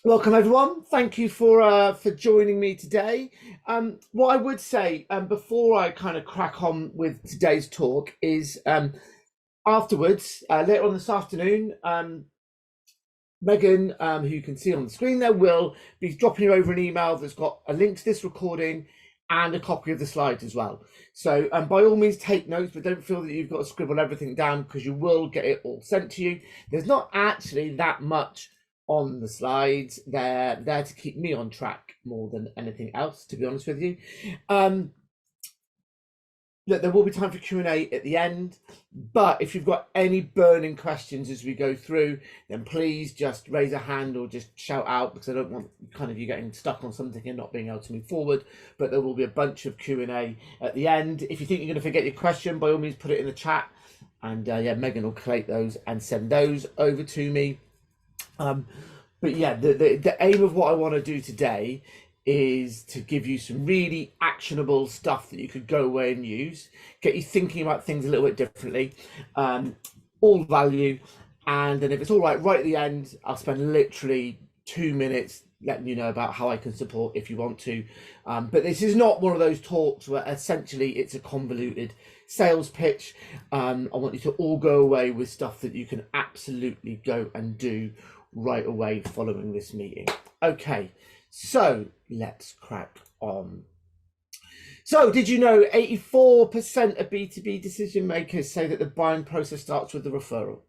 Welcome everyone. Thank you for joining me today. What I would say before I kind of crack on with today's talk is afterwards, later on this afternoon, Megan, who you can see on the screen there, will be dropping you over an email that's got a link to this recording and a copy of the slides as well. So by all means take notes, but don't feel that you've got to scribble everything down because you will get it all sent to you. There's not actually that much on the slides. They're there to keep me on track more than anything else, to be honest with you. Look, there will be time for Q&A at the end, but if you've got any burning questions as we go through, then please just raise a hand or just shout out, because I don't want kind of you getting stuck on something and not being able to move forward. But there will be a bunch of Q&A at the end. If you think you're going to forget your question, by all means put it in the chat, and yeah, Megan will collate those and send those over to me. But yeah, the aim of what I want to do today is to give you some really actionable stuff that you could go away and use, get you thinking about things a little bit differently, all value. And then if it's all right at the end, I'll spend literally 2 minutes letting you know about how I can support if you want to. But this is not one of those talks where essentially it's a convoluted sales pitch. I want you to all go away with stuff that you can absolutely go and do right away following this meeting. Okay, so let's crack on. So did you know 84% of B2B decision makers say that the buying process starts with the referral?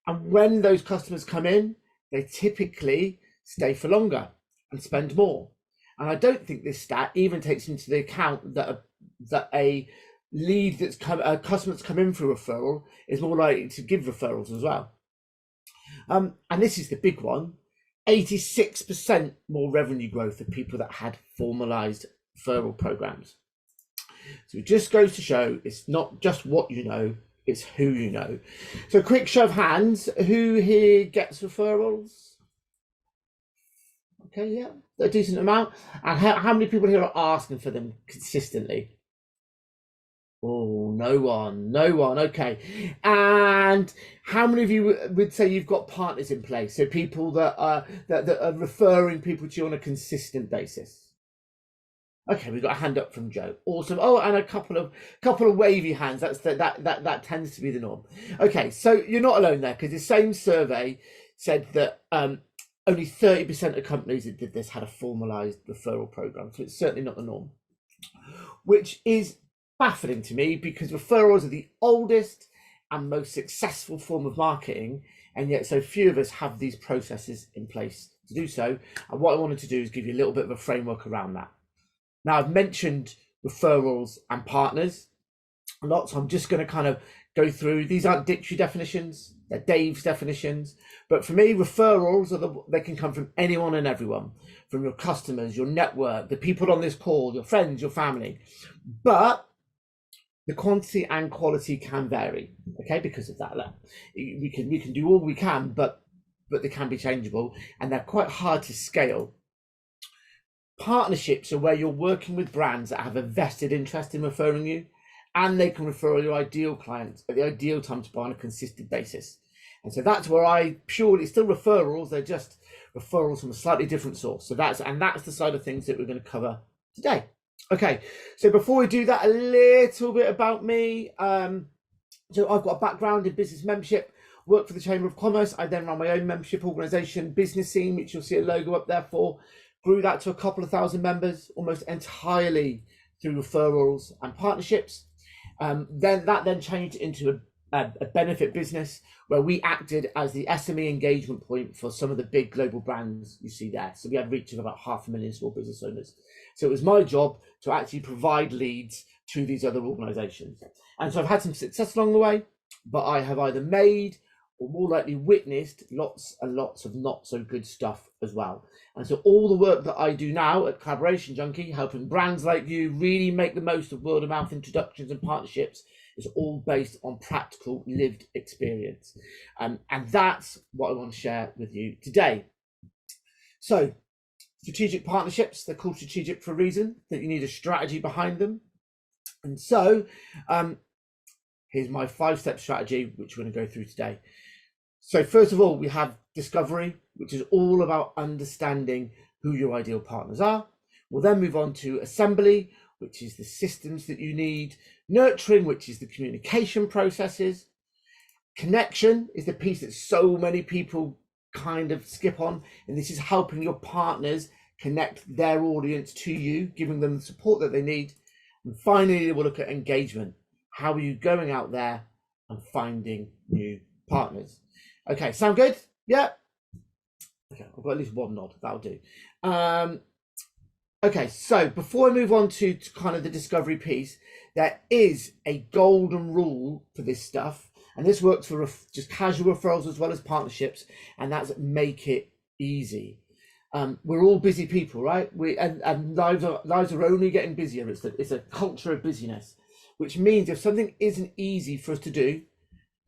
And when those customers come in, they typically stay for longer and spend more. And I don't think this stat even takes into the account that a lead that's a customer that's come in for referral is more likely to give referrals as well. And this is the big one. 86% more revenue growth for people that had formalized referral programs. So it just goes to show it's not just what you know, it's who you know. So quick show of hands, who here gets referrals? Okay, yeah, a decent amount. And how many people here are asking for them consistently? Oh, no one. Okay. And how many of you would say you've got partners in place? So people that are referring people to you on a consistent basis. Okay, we've got a hand up from Joe. Awesome. Oh, and a couple of wavy hands. That tends to be the norm. Okay, so you're not alone there, because the same survey said that only 30% of companies that did this had a formalized referral program. So it's certainly not the norm, which is baffling to me, because referrals are the oldest and most successful form of marketing, and yet so few of us have these processes in place to do so. And what I wanted to do is give you a little bit of a framework around that. Now, I've mentioned referrals and partners a lot, so I'm just going to kind of go through. These aren't dictionary definitions, they're Dave's definitions. But for me, referrals they can come from anyone and everyone, from your customers, your network, the people on this call, your friends, your family. But the quantity and quality can vary, okay, because of that. We can do all we can, but they can be changeable, and they're quite hard to scale. Partnerships are where you're working with brands that have a vested interest in referring you, and they can refer your ideal clients at the ideal time to buy on a consistent basis. And so that's where I purely still referrals, they're just referrals from a slightly different source. So that's the side of things that we're going to cover today. Okay, so before we do that, a little bit about me. So I've got a background in business membership, work for the Chamber of Commerce. I then ran my own membership organisation, Business Scene, which you'll see a logo up there for. Grew that to a couple of thousand members, almost entirely through referrals and partnerships. Then that changed into a benefit business where we acted as the SME engagement point for some of the big global brands you see there. So we had reach of about 500,000 small business owners. So it was my job to actually provide leads to these other organizations. And so I've had some success along the way, but I have either made or more likely witnessed lots and lots of not so good stuff as well. And so all the work that I do now at Collaboration Junkie, helping brands like you really make the most of word of mouth introductions and partnerships, is all based on practical lived experience. And that's what I want to share with you today. So strategic partnerships, they're called strategic for a reason, that you need a strategy behind them. And so here's my 5-step strategy, which we're going to go through today. So first of all, we have discovery, which is all about understanding who your ideal partners are. We'll then move on to assembly, which is the systems that you need. Nurturing, which is the communication processes. Connection is the piece that so many people kind of skip on, and this is helping your partners connect their audience to you, giving them the support that they need. And finally, we'll look at engagement. How are you going out there and finding new partners? Okay, sound good? Yeah. Okay, I've got at least one nod. That'll do. Okay, so before I move on to kind of the discovery piece, there is a golden rule for this stuff, and this works for just casual referrals as well as partnerships, and that's make it easy. We're all busy people, right? And lives are only getting busier. It's a culture of busyness, which means if something isn't easy for us to do,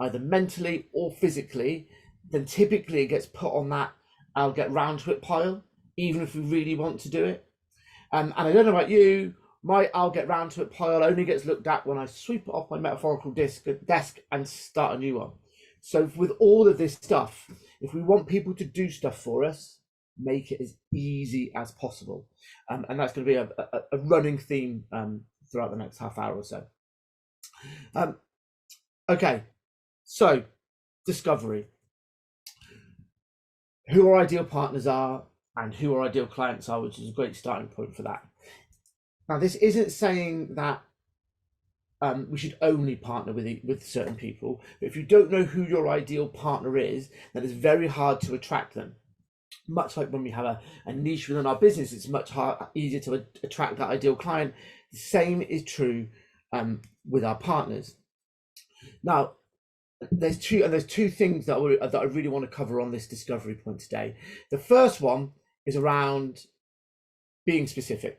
either mentally or physically, then typically it gets put on that I'll get round to it pile, even if we really want to do it. And I don't know about you, my I'll get round to it pile only gets looked at when I sweep it off my metaphorical desk and start a new one. So with all of this stuff, if we want people to do stuff for us, make it as easy as possible. And that's going to be a running theme throughout the next half hour or so. Okay, so discovery. Who our ideal partners are and who our ideal clients are, which is a great starting point for that. Now, this isn't saying that we should only partner with certain people, but if you don't know who your ideal partner is, then it's very hard to attract them. Much like when we have a niche within our business, it's much easier to attract that ideal client. The same is true with our partners. Now, there's two things that I really want to cover on this discovery point today. The first one is around being specific.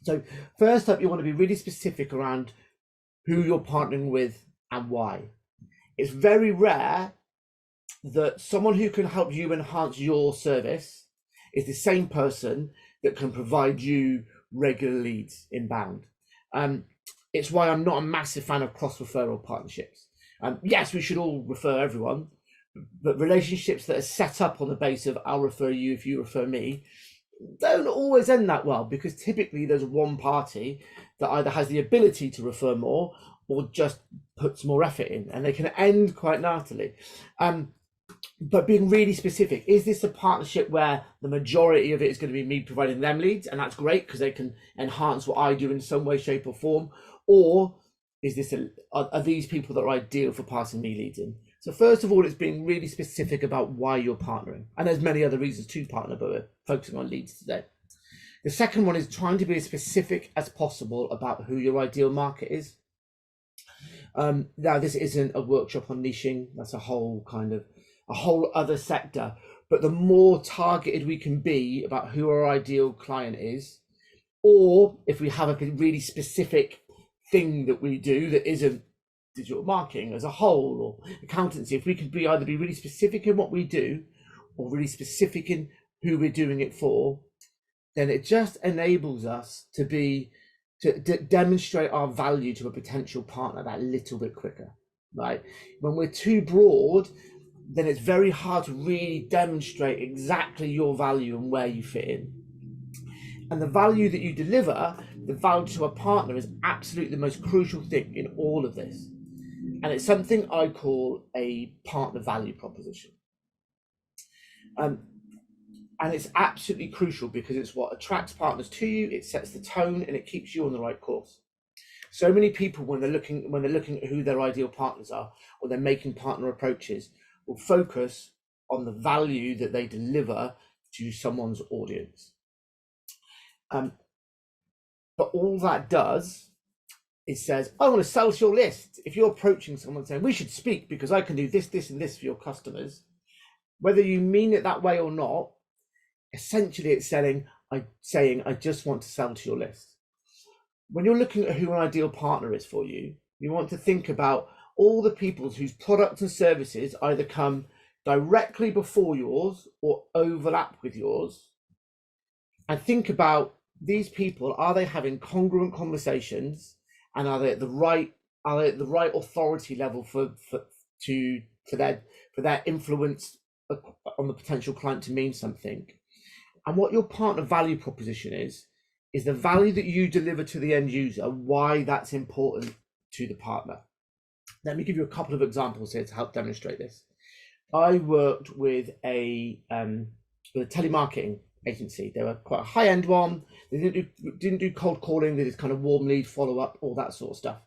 So first up, you want to be really specific around who you're partnering with and why. It's very rare that someone who can help you enhance your service is the same person that can provide you regular leads inbound. It's why I'm not a massive fan of cross-referral partnerships. Yes, we should all refer everyone, but relationships that are set up on the base of I'll refer you if you refer me don't always end that well, because typically there's one party that either has the ability to refer more or just puts more effort in, and they can end quite nastily. But being really specific, is this a partnership where the majority of it is going to be me providing them leads, and that's great because they can enhance what I do in some way, shape or form, or is this are these people that are ideal for passing me leads in? So first of all, it's being really specific about why you're partnering. And there's many other reasons to partner, but we're focusing on leads today. The second one is trying to be as specific as possible about who your ideal market is. Now, this isn't a workshop on niching. That's a whole other sector. But the more targeted we can be about who our ideal client is, or if we have a really specific thing that we do that isn't digital marketing as a whole or accountancy, if we could either be really specific in what we do or really specific in who we're doing it for, then it just enables us to demonstrate our value to a potential partner that little bit quicker, right? When we're too broad, then it's very hard to really demonstrate exactly your value and where you fit in. And the value that you deliver, the value to a partner, is absolutely the most crucial thing in all of this. And it's something I call a partner value proposition. And it's absolutely crucial because it's what attracts partners to you, it sets the tone, and it keeps you on the right course. So many people, when they're looking at who their ideal partners are, or they're making partner approaches, will focus on the value that they deliver to someone's audience. But all that does is says, I want to sell to your list. If you're approaching someone saying, we should speak because I can do this, this, and this for your customers, whether you mean it that way or not, essentially it's saying, I just want to sell to your list. When you're looking at who an ideal partner is for you, you want to think about all the people whose products and services either come directly before yours or overlap with yours, and think about these people. Are they having congruent conversations, and are they at the right authority level to for their influence on the potential client to mean something. And what your partner value proposition is the value that you deliver to the end user, why that's important to the partner. Let me give you a couple of examples here to help demonstrate this. I worked with a telemarketing agency. They were quite a high-end one. They didn't do cold calling. They did kind of warm lead follow-up, all that sort of stuff.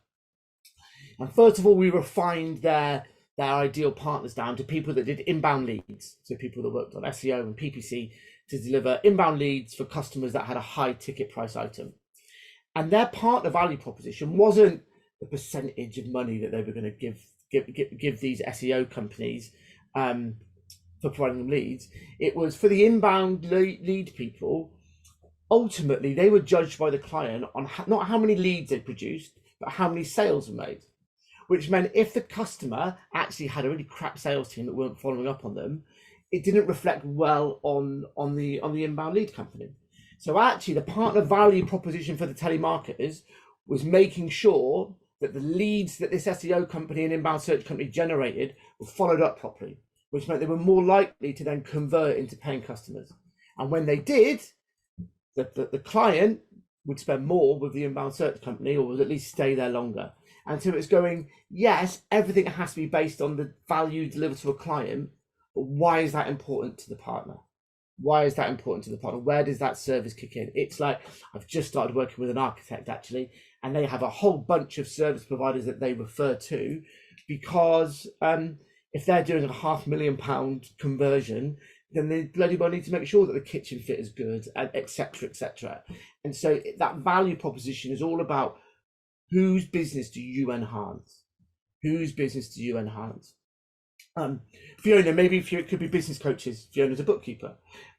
And first of all, we refined their ideal partners down to people that did inbound leads. So people that worked on SEO and PPC to deliver inbound leads for customers that had a high ticket price item. And their partner value proposition wasn't the percentage of money that they were going to give these SEO companies for providing them leads. It was for the inbound lead people. Ultimately, they were judged by the client on not how many leads they produced, but how many sales were made. Which meant if the customer actually had a really crap sales team that weren't following up on them, it didn't reflect well on the inbound lead company. So actually, the partner value proposition for the telemarketers was making sure that the leads that this SEO company and inbound search company generated were followed up properly, which meant they were more likely to then convert into paying customers. And when they did, the client would spend more with the inbound search company, or would at least stay there longer. And so it's going, yes, everything has to be based on the value delivered to a client, but why is that important to the partner? Why is that important to the partner? Where does that service kick in? It's like, I've just started working with an architect actually, and they have a whole bunch of service providers that they refer to, because if they're doing a £500,000 conversion, then they bloody well need to make sure that the kitchen fit is good, and et cetera, et cetera. And so that value proposition is all about whose business do you enhance? Whose business do you enhance? Fiona, maybe it could be business coaches. Fiona's a bookkeeper.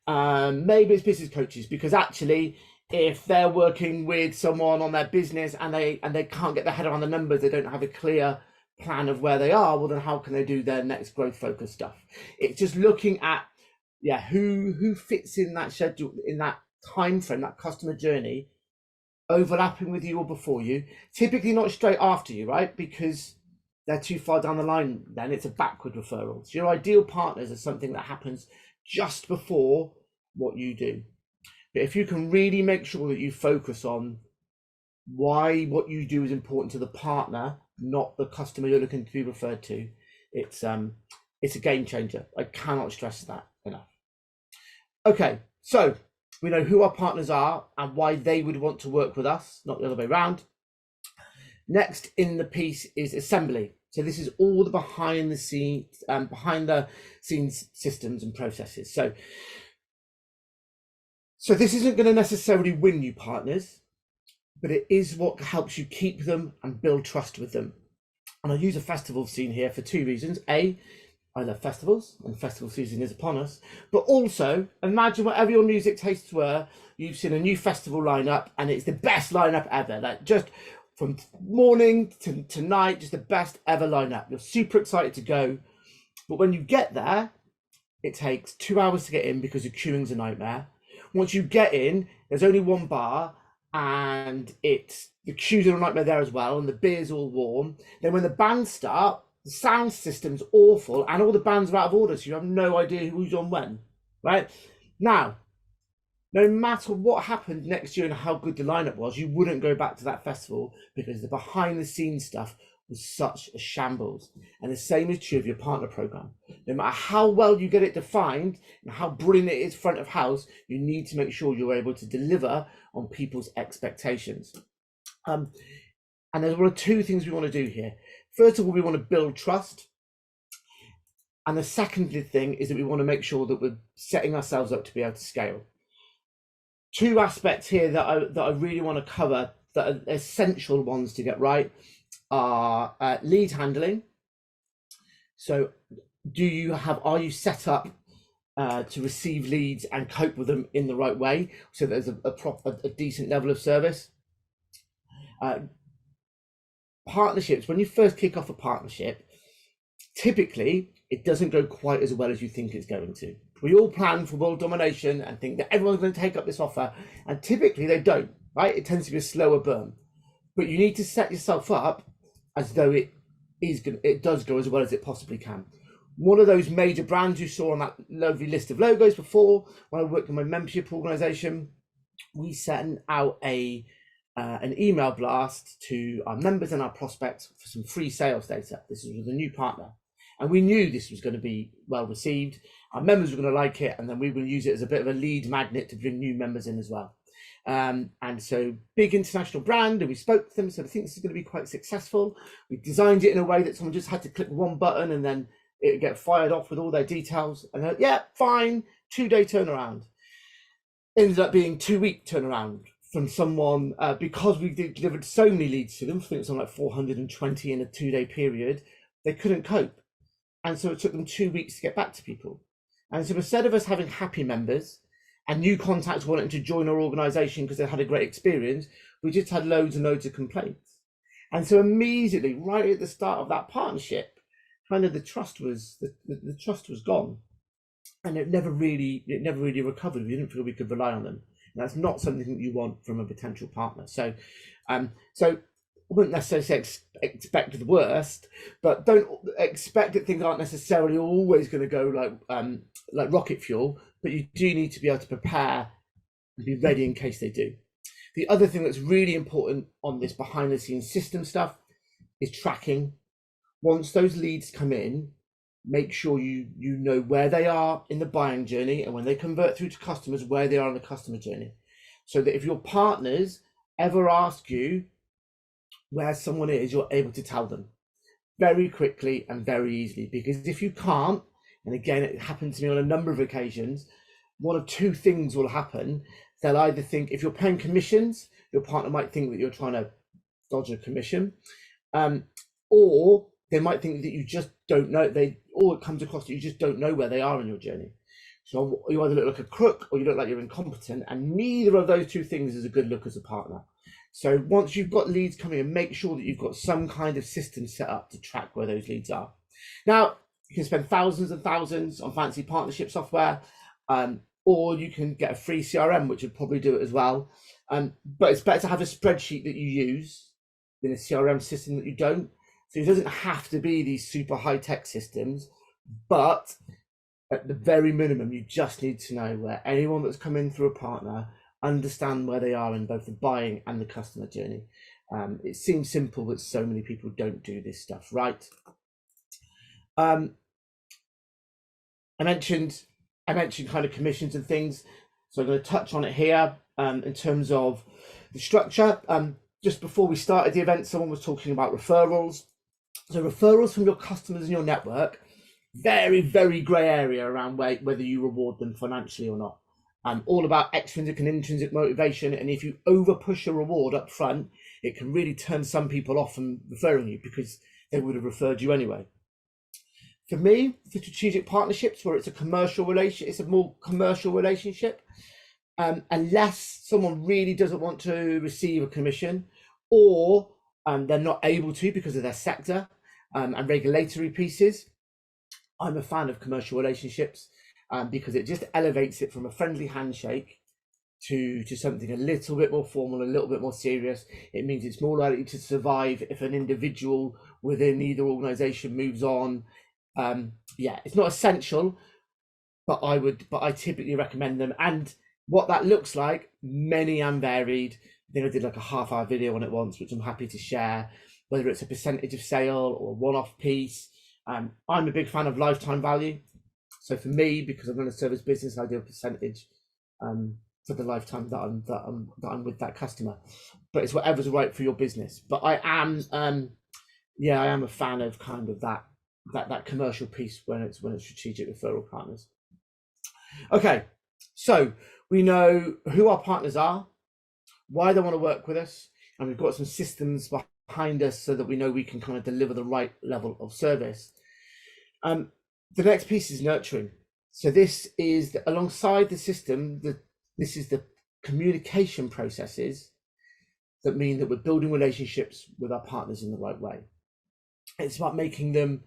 Maybe it's business coaches, because actually, if they're working with someone on their business and they can't get their head around the numbers, they don't have a clear plan of where they are, well then how can they do their next growth focused stuff? It's just looking at who fits in that schedule, in that time frame, that customer journey, overlapping with you or before you, typically not straight after you, right? Because they're too far down the line, then it's a backward referral. So your ideal partners are something that happens just before what you do. But if you can really make sure that you focus on why what you do is important to the partner, not the customer you're looking to be referred to, it's a game changer. I cannot stress that enough. Okay, so we know who our partners are and why they would want to work with us, not the other way around. Next in the piece is assembly. So this is all the behind the scenes systems and processes. So this isn't going to necessarily win you partners, but it is what helps you keep them and build trust with them. And I use a festival scene here for two reasons. A, I love festivals and festival season is upon us, but also imagine whatever your music tastes were, you've seen a new festival lineup and it's the best lineup ever, like just from morning to night, just the best ever lineup. You're super excited to go, but when you get there, it takes 2 hours to get in because the queuing's a nightmare. Once you get in, there's only one bar and the queues are a nightmare there as well, and the beer's all warm. Then when the bands start, the sound system's awful and all the bands are out of order, so you have no idea who's on when, right? Now, no matter what happened next year and how good the lineup was, you wouldn't go back to that festival because the behind the scenes stuff was such a shambles. And the same is true of your partner program. No matter how well you get it defined and how brilliant it is front of house, you need to make sure you're able to deliver on people's expectations. And there's one of two things we want to do here. First of all, we want to build trust. And the second thing is that we want to make sure that we're setting ourselves up to be able to scale. Two aspects here that I really want to cover that are essential ones to get right are lead handling. So are you set up to receive leads and cope with them in the right way, so there's a decent level of service? Partnerships, when you first kick off a partnership, typically it doesn't go quite as well as you think it's going to. We all plan for world domination and think that everyone's going to take up this offer, and typically they don't, right? It tends to be a slower burn, but you need to set yourself up as though it does go as well as it possibly can. One of those major brands you saw on that lovely list of logos before, when I worked in my membership organization, we sent out an email blast to our members and our prospects for some free sales data. This was with a new partner, and we knew this was going to be well received. Our members were going to like it, and then we will use it as a bit of a lead magnet to bring new members in as well. And so big international brand, and we spoke to them, so I think this is going to be quite successful. We designed it in a way that someone just had to click one button and then it would get fired off with all their details, and then, yeah, fine, 2-day turnaround. Ended up being 2-week turnaround from someone, because we delivered so many leads to them. I think it was something like 420 in a 2-day period. They couldn't cope, and so it took them 2 weeks to get back to people. And so instead of us having happy members and new contacts wanting to join our organization because they had a great experience, we just had loads and loads of complaints. And so immediately, right at the start of that partnership, kind of the trust was gone, and it never really recovered. We didn't feel we could rely on them. And that's not something that you want from a potential partner. So I wouldn't necessarily say expect the worst, but don't expect that things aren't necessarily always going to go like rocket fuel. But you do need to be able to prepare and be ready in case they do. The other thing that's really important on this behind the scenes system stuff is tracking. Once those leads come in, make sure you know where they are in the buying journey, and when they convert through to customers, where they are in the customer journey. So that if your partners ever ask you where someone is, you're able to tell them very quickly and very easily. Because if you can't, and again, it happened to me on a number of occasions, one of two things will happen. They'll either think, if you're paying commissions, your partner might think that you're trying to dodge a commission, or they might think that you just don't know. Or it comes across that you just don't know where they are in your journey. So you either look like a crook or you look like you're incompetent, and neither of those two things is a good look as a partner. So once you've got leads coming in, make sure that you've got some kind of system set up to track where those leads are. Now, you can spend thousands and thousands on fancy partnership software, or you can get a free CRM, which would probably do it as well. But it's better to have a spreadsheet that you use than a CRM system that you don't. So it doesn't have to be these super high-tech systems, but at the very minimum, you just need to know where anyone that's come in through a partner, understand where they are in both the buying and the customer journey. It seems simple, but so many people don't do this stuff right. I mentioned kind of commissions and things, so I'm going to touch on it here in terms of the structure. Just before we started the event, someone was talking about referrals. So referrals from your customers in your network, very, very grey area around whether you reward them financially or not. All about extrinsic and intrinsic motivation, and if you over push a reward up front, it can really turn some people off from referring you because they would have referred you anyway. For me, for strategic partnerships where it's a more commercial relationship, unless someone really doesn't want to receive a commission, or they're not able to because of their sector and regulatory pieces, I'm a fan of commercial relationships because it just elevates it from a friendly handshake to something a little bit more formal, a little bit more serious. It means it's more likely to survive if an individual within either organization moves on. Yeah, it's not essential, but I typically recommend them. And what that looks like, many and varied. I think I did like a half-hour video on it once, which I'm happy to share, whether it's a percentage of sale or a one-off piece. I'm a big fan of lifetime value. So for me, because I'm in a service business, I do a percentage for the lifetime that I'm with that customer. But it's whatever's right for your business. But I am a fan of kind of that commercial piece when it's strategic referral partners. Okay, so we know who our partners are, why they want to work with us, and we've got some systems behind us so that we know we can kind of deliver the right level of service. The next piece is nurturing. So this is alongside the system, this is the communication processes that mean that we're building relationships with our partners in the right way. It's about making them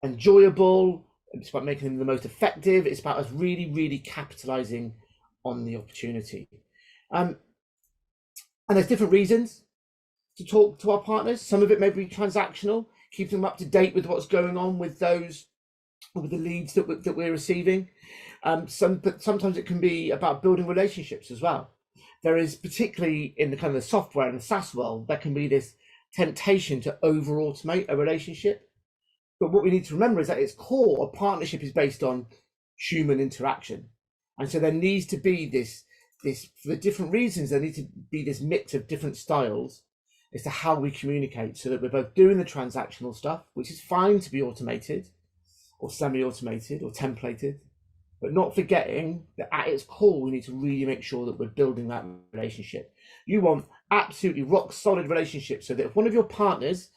enjoyable. It's about making them the most effective. It's about us really, really capitalizing on the opportunity. And there's different reasons to talk to our partners. Some of it may be transactional, keep them up to date with what's going on with those with the leads that we're receiving. But sometimes it can be about building relationships as well. There is, particularly in the kind of the software and the SaaS world, there can be this temptation to over automate a relationship. But what we need to remember is that its core, a partnership is based on human interaction. And so there needs to be this, for different reasons, there needs to be this mix of different styles as to how we communicate, so that we're both doing the transactional stuff, which is fine to be automated or semi-automated or templated, but not forgetting that at its core, we need to really make sure that we're building that relationship. You want absolutely rock solid relationships, so that if one of your partners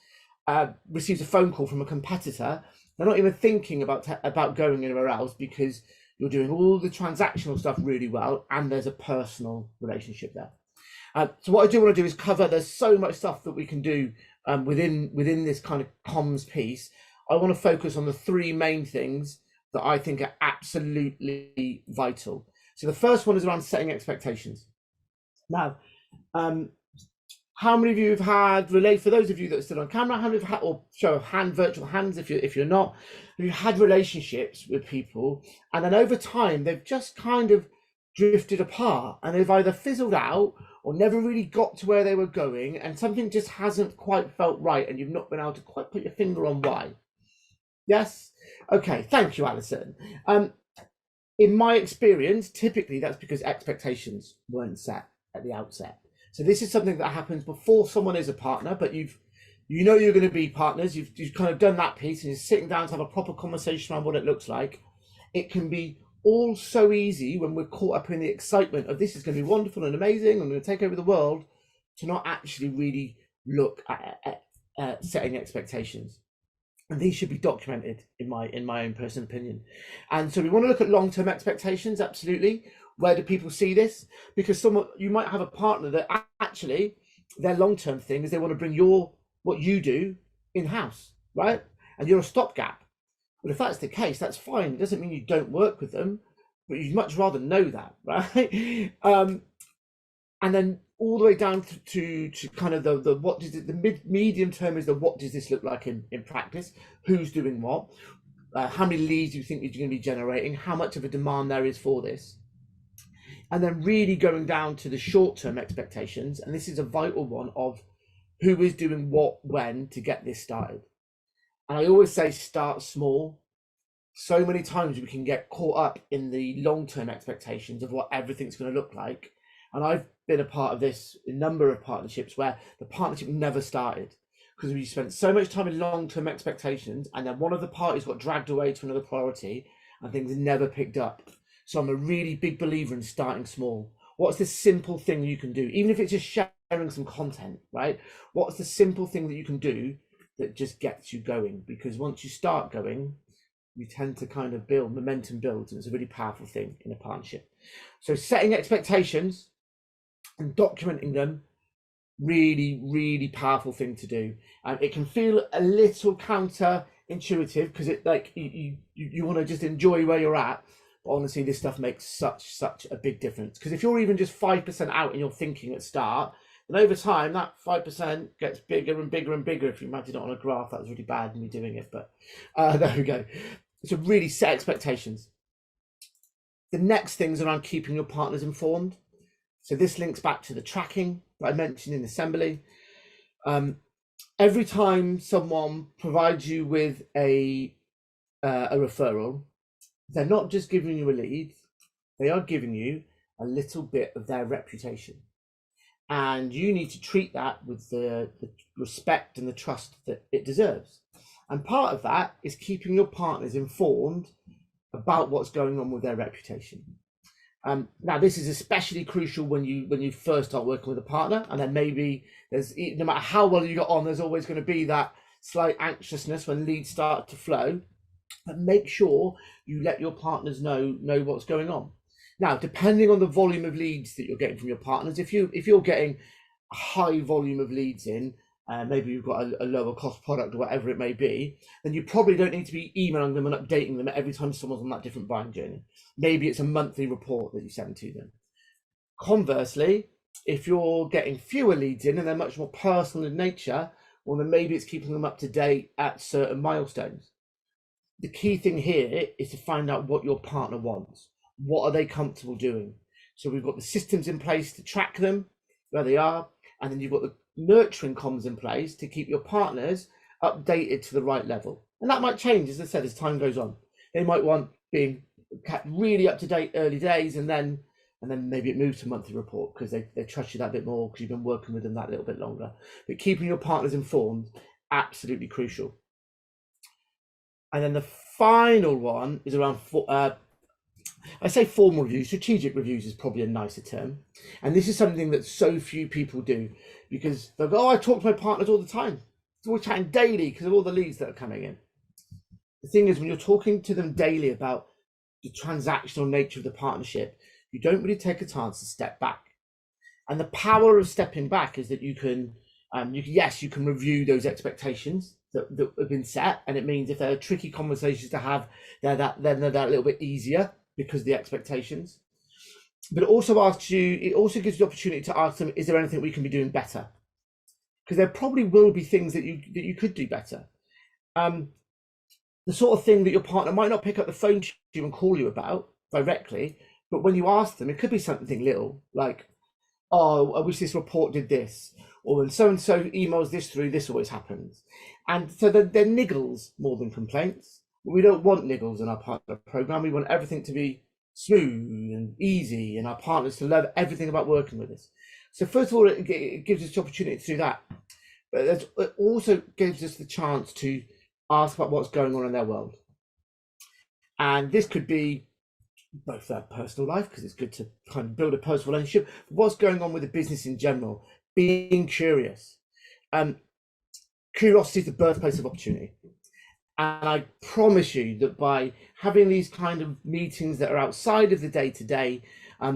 receives a phone call from a competitor, they're not even thinking about going anywhere else, because you're doing all the transactional stuff really well and there's a personal relationship there. So what I do want to do is cover, there's so much stuff that we can do within this kind of comms piece. I want to focus on the three main things that I think are absolutely vital. So the first one is around setting expectations. Now, how many of you have had, for those of you that are still on camera, how many have had, or show of hand, virtual hands if you're not, have you had relationships with people and then over time they've just kind of drifted apart and they've either fizzled out or never really got to where they were going, and something just hasn't quite felt right and you've not been able to quite put your finger on why? Yes? Okay, thank you, Alison. In my experience, typically that's because expectations weren't set at the outset. So this is something that happens before someone is a partner, but you know you're going to be partners. You've kind of done that piece and you're sitting down to have a proper conversation around what it looks like. It can be all so easy when we're caught up in the excitement of this is going to be wonderful and amazing, I'm going to take over the world, to not actually really look at setting expectations. And these should be documented in my own personal opinion. And so we want to look at long-term expectations, absolutely. Where do people see this? Because you might have a partner that actually their long-term thing is they want to bring what you do in-house, right? And you're a stopgap. But if that's the case, that's fine. It doesn't mean you don't work with them, but you'd much rather know that, right? And then all the way down to kind of the what does it, the medium term is the what does this look like in practice? Who's doing what? How many leads do you think you're going to be generating? How much of a demand there is for this? And then really going down to the short-term expectations, and this is a vital one, of who is doing what when to get this started. And I always say start small. So many times we can get caught up in the long-term expectations of what everything's going to look like. And I've been a part of this, a number of partnerships where the partnership never started because we spent so much time in long-term expectations, and then one of the parties got dragged away to another priority and things never picked up. So I'm a really big believer in starting small. What's the simple thing you can do? Even if it's just sharing some content, right? What's the simple thing that you can do that just gets you going? Because once you start going, you tend to kind of build, momentum builds, and it's a really powerful thing in a partnership. So setting expectations and documenting them, really, really powerful thing to do. It can feel a little counterintuitive because it like you want to just enjoy where you're at. But honestly, this stuff makes such a big difference, because if you're even just 5% out in your thinking at start, then over time that 5% gets bigger and bigger and bigger. If you imagine it on a graph, that was really bad me doing it, but there we go. So really set expectations. The next thing's around keeping your partners informed. So this links back to the tracking that I mentioned in assembly. Every time someone provides you with a referral, they're not just giving you a lead, they are giving you a little bit of their reputation. And you need to treat that with the respect and the trust that it deserves. And part of that is keeping your partners informed about what's going on with their reputation. Now, this is especially crucial when you first start working with a partner, and then maybe there's, no matter how well you got on, there's always going to be that slight anxiousness when leads start to flow. But make sure you let your partners know what's going on. Now, depending on the volume of leads that you're getting from your partners, if you're getting a high volume of leads in, maybe you've got a lower cost product or whatever it may be, then you probably don't need to be emailing them and updating them every time someone's on that different buying journey. Maybe it's a monthly report that you send to them. Conversely, if you're getting fewer leads in and they're much more personal in nature, well, then maybe it's keeping them up to date at certain milestones. the key thing here is to find out what your partner wants. What are they comfortable doing? So we've got the systems in place to track them, where they are, and then you've got the nurturing comms in place to keep your partners updated to the right level. And that might change, as I said, as time goes on. They might want being kept really up to date early days, and then maybe it moves to monthly report because they trust you that bit more because you've been working with them that little bit longer. But keeping your partners informed, absolutely crucial. And then the final one is around, I say formal reviews, strategic reviews is probably a nicer term. And this is something that so few people do, because they'll go, oh, I talk to my partners all the time. We're chatting daily because of all the leads that are coming in. The thing is, when you're talking to them daily about the transactional nature of the partnership, you don't really take a chance to step back. And the power of stepping back is that you can review those expectations that have been set, and it means if there are tricky conversations to have, they're that little bit easier because of the expectations. But it also gives you the opportunity to ask them, is there anything we can be doing better? Because there probably will be things that you could do better. The sort of thing that your partner might not pick up the phone to you and call you about directly, but when you ask them, it could be something little like, oh, I wish this report did this, or when so-and-so emails this through, this always happens. And so they're niggles more than complaints. We don't want niggles in our partner program. We want everything to be smooth and easy, and our partners to love everything about working with us. So first of all, it gives us the opportunity to do that. But it also gives us the chance to ask about what's going on in their world. And this could be both their personal life, because it's good to kind of build a personal relationship, what's going on with the business in general, being curious. Curiosity is the birthplace of opportunity. And I promise you that by having these kind of meetings that are outside of the day-to-day,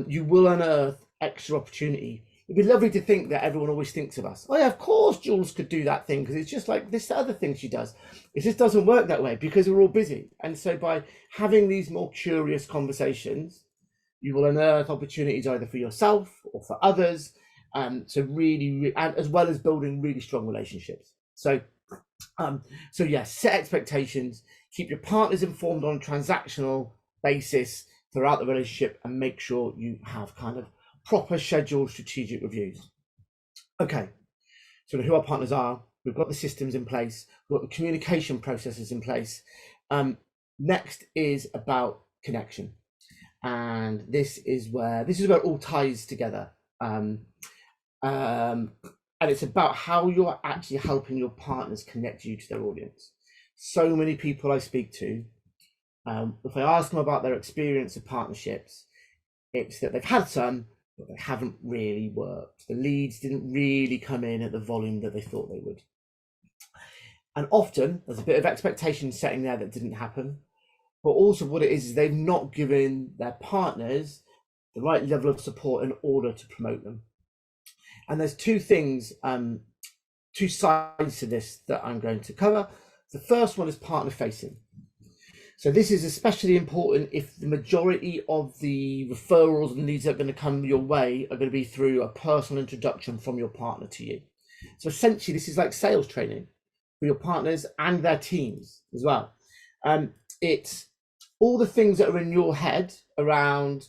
you will unearth extra opportunity. It'd be lovely to think that everyone always thinks of us. Oh yeah, of course Jules could do that thing because it's just like this other thing she does. It just doesn't work that way because we're all busy. And so by having these more curious conversations, you will unearth opportunities either for yourself or for others. So really, and as well as building really strong relationships. So yes, set expectations, keep your partners informed on a transactional basis throughout the relationship, and make sure you have kind of proper scheduled strategic reviews. Okay, so who our partners are, we've got the systems in place, we've got the communication processes in place. Next is about connection, and this is where it all ties together. And it's about how you're actually helping your partners connect you to their audience. So many people I speak to, if I ask them about their experience of partnerships, it's that they've had some, but they haven't really worked. The leads didn't really come in at the volume that they thought they would. And often there's a bit of expectation setting there that didn't happen. But also what it is they've not given their partners the right level of support in order to promote them. And there's two things, two sides to this that I'm going to cover. The first one is partner facing. So this is especially important if the majority of the referrals and leads that are going to come your way are going to be through a personal introduction from your partner to you. So essentially this is like sales training for your partners and their teams as well. It's all the things that are in your head around,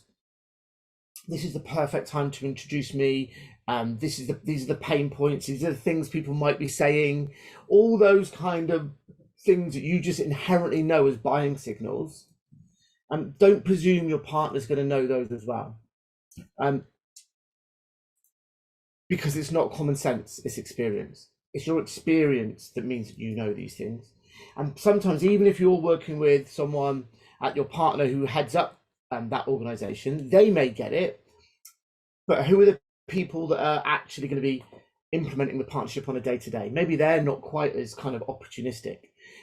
this is the perfect time to introduce me. These are the pain points. These are the things people might be saying. All those kind of things that you just inherently know as buying signals. Don't presume your partner's going to know those as well, because it's not common sense. It's experience. It's your experience that means that you know these things. And sometimes, even if you're working with someone at your partner who heads up that organization, they may get it. But who are the people that are actually going to be implementing the partnership on a day-to-day? Maybe they're not quite as kind of opportunistic.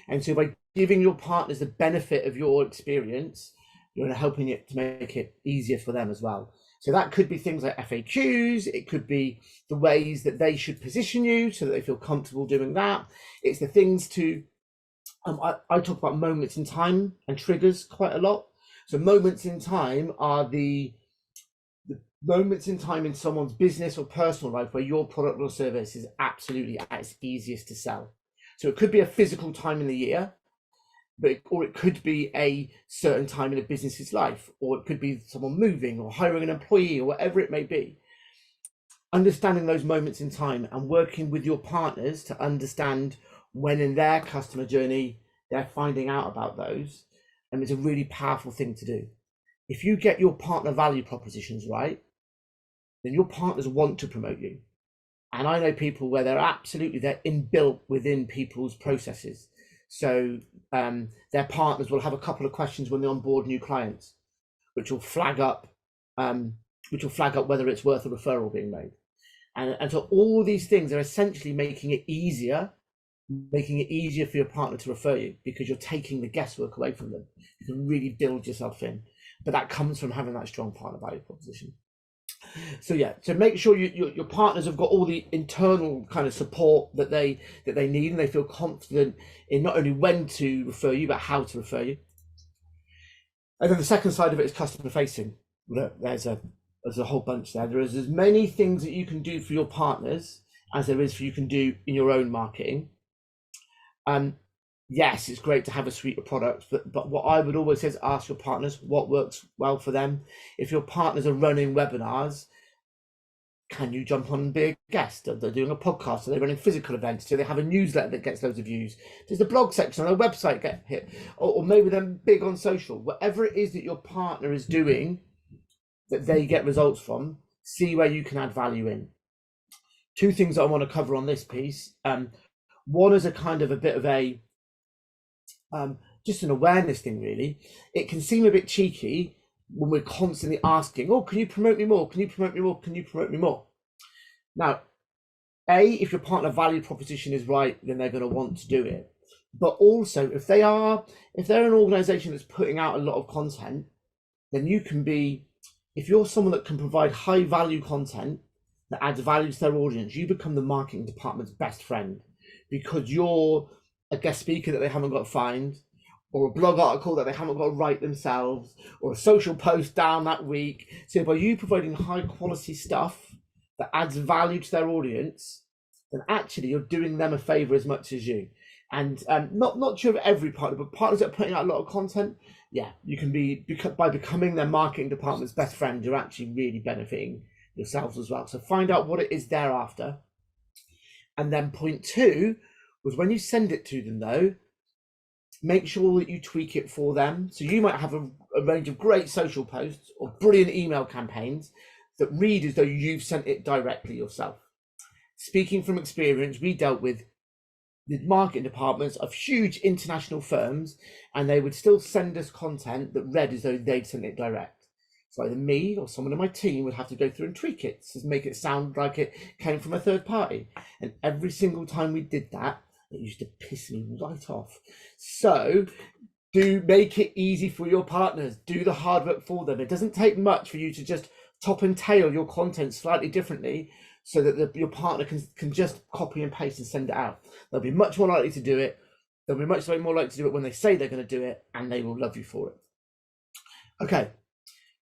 And so by giving your partners the benefit of your experience, you're helping it to make it easier for them as well. So that could be things like FAQs. It could be the ways that they should position you so that they feel comfortable doing that. It's the things to, I talk about moments in time and triggers quite a lot. So moments in time are the moments in time in someone's business or personal life where your product or service is absolutely at its easiest to sell. So it could be a physical time in the year or it could be a certain time in a business's life, or it could be someone moving or hiring an employee or whatever it may be. Understanding those moments in time and working with your partners to understand when in their customer journey they're finding out about those, and it's a really powerful thing to do. If you get your partner value propositions right, then your partners want to promote you. And I know people where they're inbuilt within people's processes. So their partners will have a couple of questions when they onboard new clients, which will flag up whether it's worth a referral being made. And so all these things are essentially making it easier for your partner to refer you, because you're taking the guesswork away from them. You can really build yourself in, but that comes from having that strong partner value proposition. So yeah, so make sure your partners have got all the internal kind of support that they need, and they feel confident in not only when to refer you, but how to refer you. And then the second side of it is customer facing. Look, there's a whole bunch there. There is as many things that you can do for your partners as there is you can do in your own marketing. Yes, it's great to have a suite of products, but what I would always say is ask your partners what works well for them. If your partners are running webinars, can you jump on and be a guest? Are they doing a podcast? Are they running physical events? Do they have a newsletter that gets loads of views? Does the blog section on their website get hit? Or maybe they're big on social. Whatever it is that your partner is doing that they get results from, see where you can add value in. Two things that I want to cover on this piece. One is a kind of a bit of a just an awareness thing, really. It can seem a bit cheeky when we're constantly asking, oh, can you promote me more? Can you promote me more? Can you promote me more? Now, if your partner value proposition is right, then they're going to want to do it. But also, if they're an organization that's putting out a lot of content, then you can be, if you're someone that can provide high value content that adds value to their audience, you become the marketing department's best friend, because you're a guest speaker that they haven't got to find, or a blog article that they haven't got to write themselves, or a social post down that week. So by you providing high quality stuff that adds value to their audience, then actually you're doing them a favor as much as you. And not true of every partner, but partners that are putting out a lot of content, yeah, you can be, by becoming their marketing department's best friend, you're actually really benefiting yourselves as well. So find out what it is they're after. And then point two was, when you send it to them though, make sure that you tweak it for them. So you might have a range of great social posts or brilliant email campaigns that read as though you've sent it directly yourself. Speaking from experience, we dealt with the marketing departments of huge international firms, and they would still send us content that read as though they'd sent it direct. So either me or someone in my team would have to go through and tweak it to make it sound like it came from a third party. And every single time we did that, it used to piss me right off. So do make it easy for your partners. Do the hard work for them. It doesn't take much for you to just top and tail your content slightly differently, so that your partner can just copy and paste and send it out. They'll be much more likely to do it. They'll be much more likely to do it when they say they're going to do it, and they will love you for it. Okay,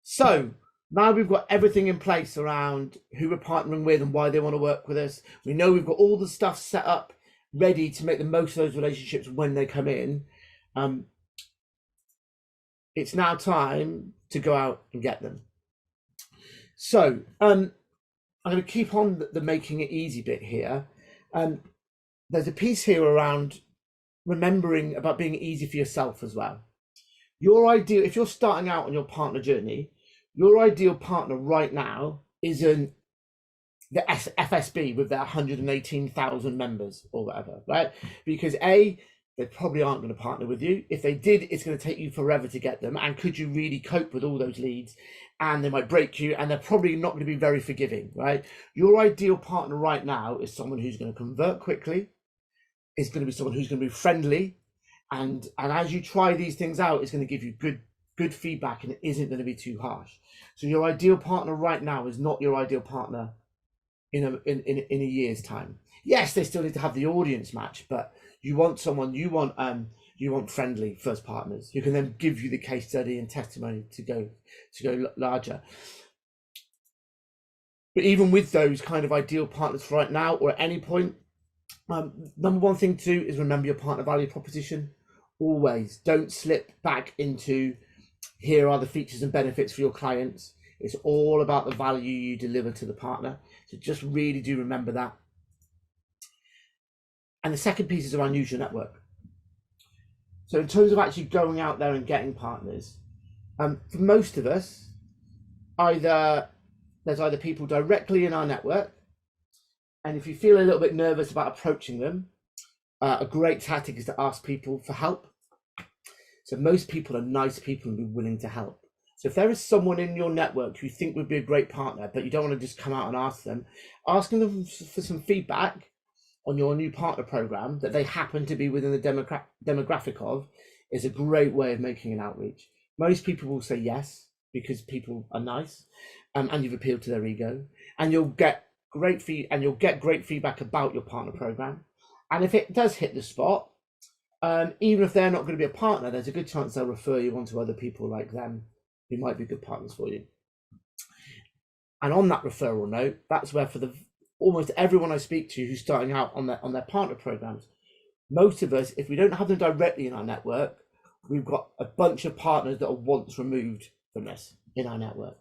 so now we've got everything in place around who we're partnering with and why they want to work with us. We know we've got all the stuff set up, ready to make the most of those relationships when they come in. It's now time to go out and get them. So I'm going to keep on the making it easy bit here. There's a piece here around remembering about being easy for yourself as well. Your ideal, if you're starting out on your partner journey, your ideal partner right now isn't the FSB with their 118,000 members or whatever, right? Because A, they probably aren't going to partner with you. If they did, it's going to take you forever to get them. And could you really cope with all those leads? And they might break you, and they're probably not going to be very forgiving, right? Your ideal partner right now is someone who's going to convert quickly, is going to be someone who's going to be friendly, and as you try these things out, it's going to give you good feedback, and it isn't going to be too harsh. So your ideal partner right now is not your ideal partner in a year's time. Yes, they still need to have the audience match, but you want someone, you want friendly first partners who can then give you the case study and testimony to go larger. But even with those kind of ideal partners right now or at any point, number one thing to do is remember your partner value proposition. Always don't slip back into here are the features and benefits for your clients. It's all about the value you deliver to the partner. So just really do remember that. And the second piece is around use your network. So in terms of actually going out there and getting partners, for most of us, there's either people directly in our network, and if you feel a little bit nervous about approaching them, a great tactic is to ask people for help. So most people are nice people and be willing to help. So if there is someone in your network who you think would be a great partner, but you don't want to just come out and ask them, asking them for some feedback on your new partner program that they happen to be within the demographic of is a great way of making an outreach. Most people will say yes because people are nice, and you've appealed to their ego, and you'll get great feedback about your partner program. And if it does hit the spot, even if they're not going to be a partner, there's a good chance they'll refer you on to other people like them who might be good partners for you. And on that referral note, that's where for almost everyone I speak to who's starting out on their partner programs, most of us, if we don't have them directly in our network, we've got a bunch of partners that are once removed from this in our network.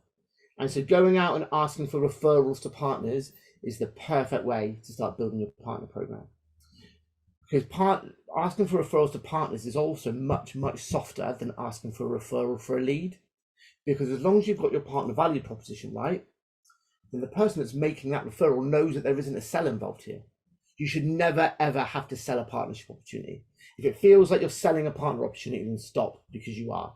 And so going out and asking for referrals to partners is the perfect way to start building your partner program. Because asking for referrals to partners is also much, much softer than asking for a referral for a lead. Because as long as you've got your partner value proposition right, then the person that's making that referral knows that there isn't a sell involved here. You should never, ever have to sell a partnership opportunity. If it feels like you're selling a partner opportunity, then stop, because you are.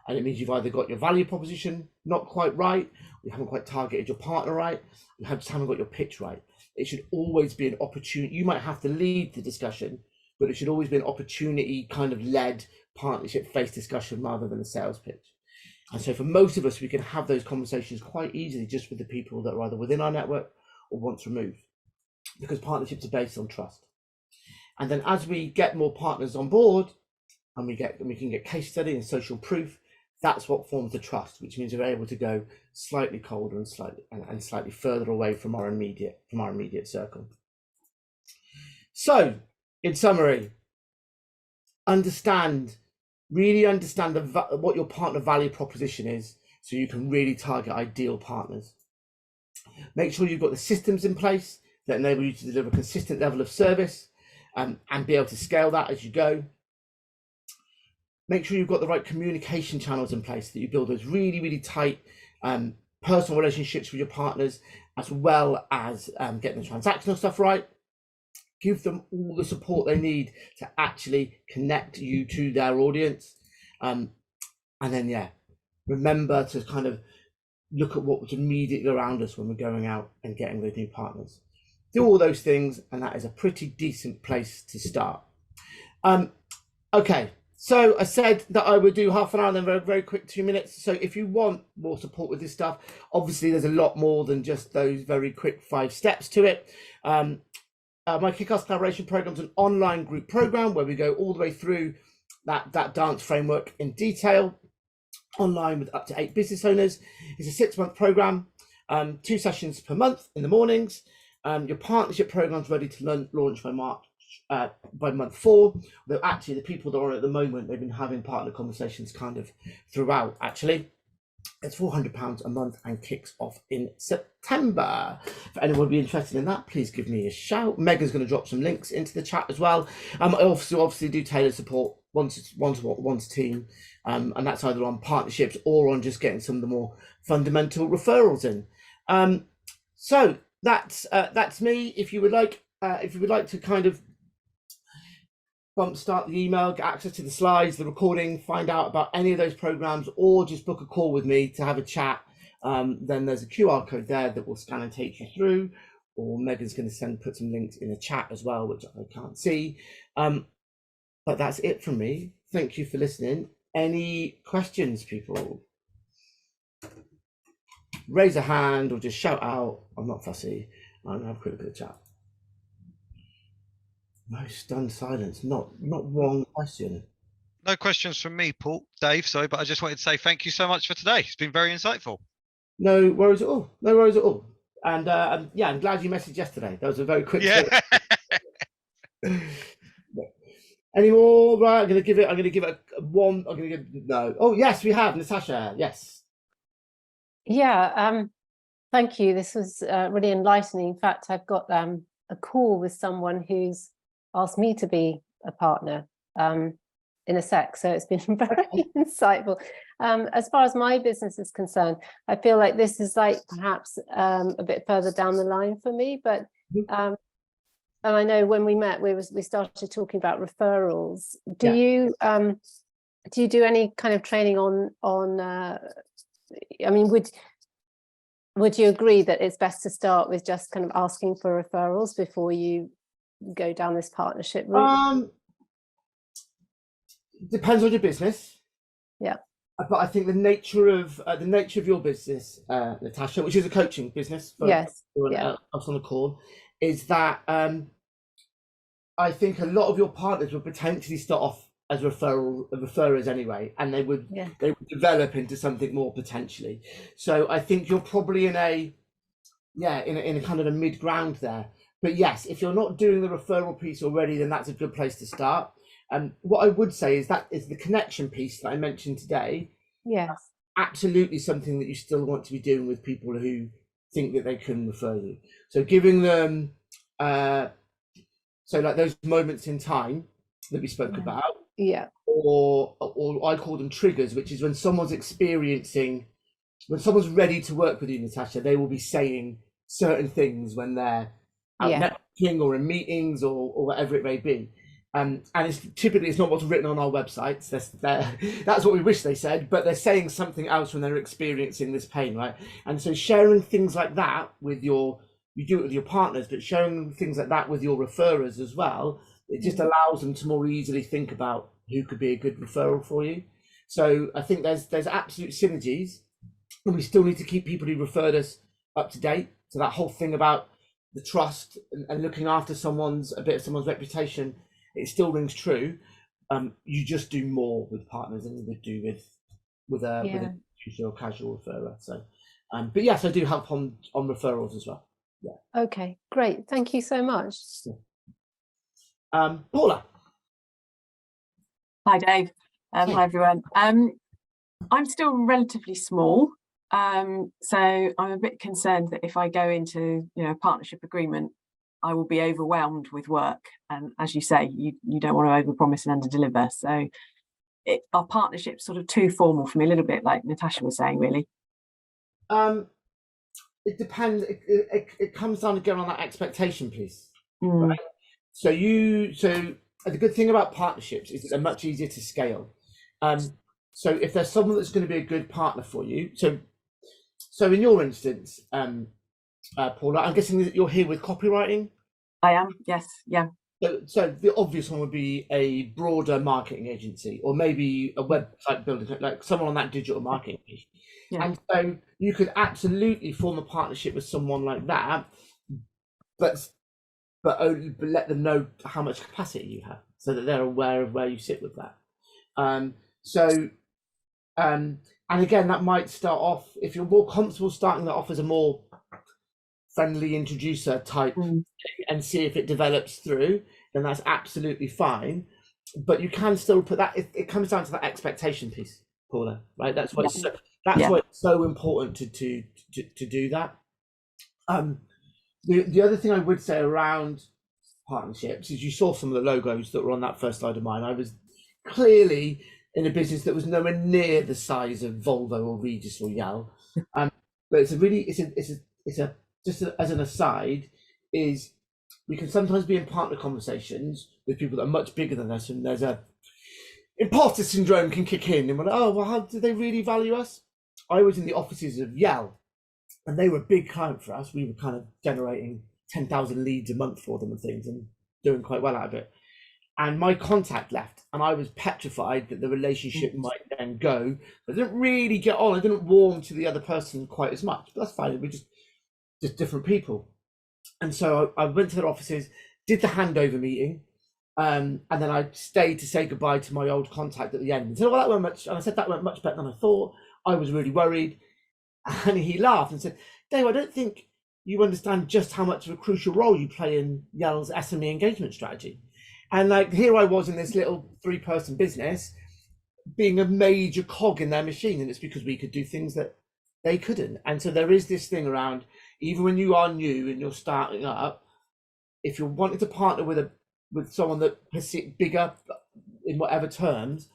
And it means you've either got your value proposition not quite right, you haven't quite targeted your partner right, you just haven't got your pitch right. It should always be an opportunity. You might have to lead the discussion, but it should always be an opportunity kind of led partnership based discussion rather than a sales pitch. And so for most of us, we can have those conversations quite easily just with the people that are either within our network or once removed, because partnerships are based on trust. And then as we get more partners on board and we can get case study and social proof, that's what forms the trust, which means we're able to go slightly colder and slightly further away from our immediate circle. So, in summary, really understand what your partner value proposition is, so you can really target ideal partners. Make sure you've got the systems in place that enable you to deliver a consistent level of service, and be able to scale that as you go. Make sure you've got the right communication channels in place, that you build those really, really tight personal relationships with your partners, as well as getting the transactional stuff right. Give them all the support they need to actually connect you to their audience. And then, remember to kind of look at what's immediately around us when we're going out and getting those new partners. Do all those things, and that is a pretty decent place to start. Okay. So I said that I would do half an hour and then very, very quick 2 minutes. So if you want more support with this stuff, obviously there's a lot more than just those very quick 5 steps to it. My Kickass Collaboration Program is an online group program where we go all the way through that dance framework in detail, online with up to 8 business owners. It's a 6-month program, 2 sessions per month in the mornings. Your partnership program is ready to launch by month 4, though actually the people that are on at the moment, they've been having partner conversations kind of throughout. Actually, it's £400 a month and kicks off in September. If anyone would be interested in that, please give me a shout. Megan's going to drop some links into the chat as well. I obviously do tailored support one to team, and that's either on partnerships or on just getting some of the more fundamental referrals in. So that's me. If you would like to kind of start the email, get access to the slides, the recording, find out about any of those programs, or just book a call with me to have a chat, then there's a QR code there that will scan and take you through, or Megan's going to put some links in the chat as well, which I can't see. But that's it from me. Thank you for listening. Any questions, people? Raise a hand or just shout out. I'm not fussy. I'm going to have a quick look at the chat. No, stunned silence. Not one question. No questions from me, Dave, sorry, but I just wanted to say thank you so much for today. It's been very insightful. No worries at all. No worries at all. And yeah, I'm glad you messaged yesterday. That was a very quick. Yeah. Any more? Right, I'm gonna give it a one. I'm gonna give no. Oh yes, we have Natasha. Yes. Yeah, thank you. This was really enlightening. In fact, I've got a call with someone who's asked me to be a partner in a sec, so it's been very insightful. As far as my business is concerned, I feel like this is like perhaps a bit further down the line for me, but and I know when we met, we started talking about referrals. Do you do any kind of training on? I mean, would you agree that it's best to start with just kind of asking for referrals before you go down this partnership route? Depends on your business. Yeah. But I think the nature of your business, Natasha, which is a coaching business, for Yes. us on the call, is that I think a lot of your partners would potentially start off as referrers anyway, and they would develop into something more potentially. So I think you're probably in a kind of a mid ground there. But yes, if you're not doing the referral piece already, then that's a good place to start. And what I would say is that is the connection piece that I mentioned today. Yes. Absolutely something that you still want to be doing with people who think that they can refer you. So giving them so like those moments in time that we spoke about. Yeah. Or I call them triggers, which is when someone's ready to work with you, Natasha, they will be saying certain things when they're out networking or in meetings or whatever it may be. And it's typically not what's written on our websites. That's what we wish they said, but they're saying something else when they're experiencing this pain, right? And so sharing things like that with you do it with your partners, but sharing things like that with your referrers as well, it just allows them to more easily think about who could be a good referral for you. So I think there's absolute synergies, and we still need to keep people who referred us up to date. So that whole thing about the trust and looking after a bit of someone's reputation, it still rings true. You just do more with partners than you would do with a usual casual referrer. So, but yes, I do help on referrals as well. Yeah. Okay, great. Thank you so much. Paula. Hi, Dave. Hi, everyone. I'm still relatively small, so I'm a bit concerned that if I go into a partnership agreement, I will be overwhelmed with work. And as you say, you don't want to overpromise and underdeliver. So our partnership's sort of too formal for me, a little bit like Natasha was saying, really. It depends. It comes down again on that expectation piece. Right? So the good thing about partnerships is that they're much easier to scale. So if there's someone that's going to be a good partner for you, so in your instance, Paula, I'm guessing that you're here with copywriting. I am, yes, yeah. So the obvious one would be a broader marketing agency, or maybe a website builder, like someone on that digital marketing piece. Yeah. And so you could absolutely form a partnership with someone like that, but let them know how much capacity you have, so that they're aware of where you sit with that. And again, that might start off, if you're more comfortable starting that off as a more friendly introducer type and see if it develops through, then that's absolutely fine. But you can still put that, it comes down to that expectation piece, Paula, right? That's why it's so important to do that. The other thing I would say around partnerships is you saw some of the logos that were on that first slide of mine. I was clearly in a business that was nowhere near the size of Volvo or Regis or Yale. But it's just as an aside, is we can sometimes be in partner conversations with people that are much bigger than us, and there's a imposter syndrome can kick in, and we're like, oh, well, how do they really value us? I was in the offices of Yale, and they were a big client for us. We were kind of generating 10,000 leads a month for them and things, and doing quite well out of it. And my contact left, and I was petrified that the relationship might then go. I didn't really get on. I didn't warm to the other person quite as much, but that's fine. We're just different people. And so I went to their offices, did the handover meeting, and then I stayed to say goodbye to my old contact at the end. And said, well, that went much, and I said that went much better than I thought. I was really worried. And he laughed and said, Dave, I don't think you understand just how much of a crucial role you play in Yale's SME engagement strategy. And like here I was in this little 3-person business being a major cog in their machine, and it's because we could do things that they couldn't. And so there is this thing around, even when you are new and you're starting up, if you're wanting to partner with someone that bigger in whatever terms,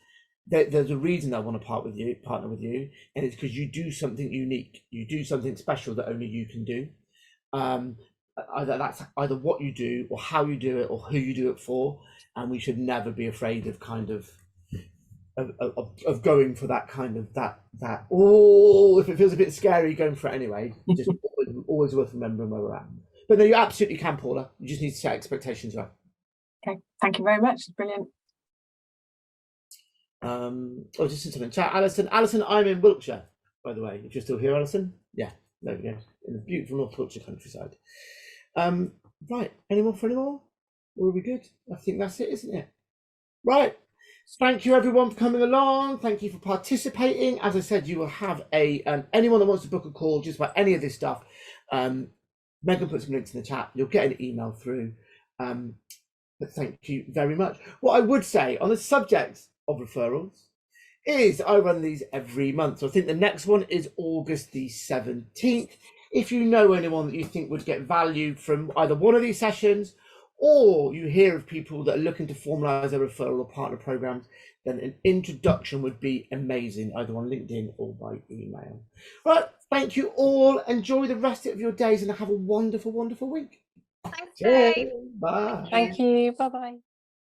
there's a reason they want to partner with you, and it's because you do something unique, you do something special that only you can do. That's either what you do or how you do it or who you do it for, and we should never be afraid of of going for that kind of that if it feels a bit scary, going for it anyway. Just always worth remembering where we're at. But no, you absolutely can, Paula. You just need to set expectations right. Okay, thank you very much. It's brilliant. Just in something chat. Alison, I'm in Wiltshire, by the way, if you're still here, Alison. Yeah, there we go, in the beautiful North Wiltshire countryside. Right, any more for any more? Or are we good? I think that's it, isn't it? Right. Thank you everyone for coming along. Thank you for participating. As I said, you will have anyone that wants to book a call just about any of this stuff. Megan put some links in the chat. You'll get an email through. But thank you very much. What I would say on the subject of referrals is I run these every month. So I think the next one is August the 17th. If you know anyone that you think would get value from either one of these sessions, or you hear of people that are looking to formalise their referral or partner programs, then an introduction would be amazing, either on LinkedIn or by email. Right, thank you all. Enjoy the rest of your days and have a wonderful, wonderful week. Thanks, Cheers. Dave. Bye. Thank you. Bye-bye.